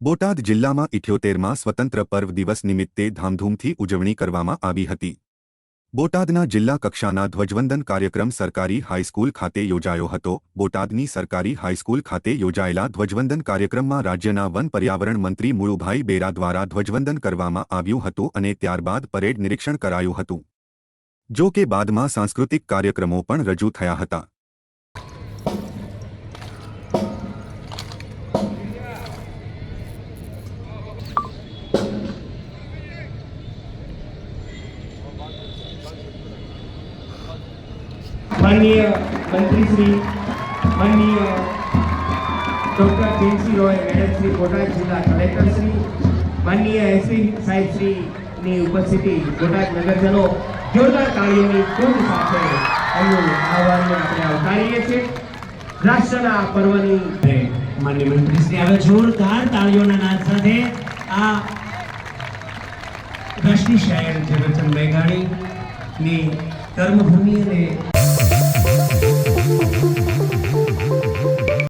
બોટાદ જિલ્લામાં 78માં સ્વતંત્ર પર્વ દિવસ નિમિત્તે ધામધૂમથી ઉજવણી કરવામાં આવી હતી। બોટાદના જિલ્લા કક્ષાના ધ્વજવંદન કાર્યક્રમ સરકારી હાઈસ્કૂલ ખાતે યોજાયો હતો। બોટાદની સરકારી હાઈસ્કૂલ ખાતે યોજાયેલા ધ્વજવંદન કાર્યક્રમમાં રાજ્યના વન પર્યાવરણ મંત્રી મુળુભાઈ બેરા દ્વારા ધ્વજવંદન કરવામાં આવ્યું હતું અને ત્યારબાદ પરેડ નિરીક્ષણ કરાયું હતું। જો કે બાદમાં સાંસ્કૃતિક કાર્યક્રમો પણ રજૂ થયા હતા। माननीय मंत्री श्री माननीय डॉक्टर जेसी रॉय मैडम श्री बोटाद जिला कलेक्टर श्री माननीय एसपी साहेब श्री ની ઉપસ્થિતિ બોટાદ નગરજનો જોરદાર તાળીઓની ધૂમ સાથે એમનું આહવાનને આપણે આવકારીએ છીએ। રાષ્ટ્રના પર્વની માનનીય મંત્રી શ્રી હવે જોરદાર તાળીઓના નાદ સાથે આ રાષ્ટ્રીય શાયર ઝવેરચંદ મેઘાણીની કર્મભૂમિ અને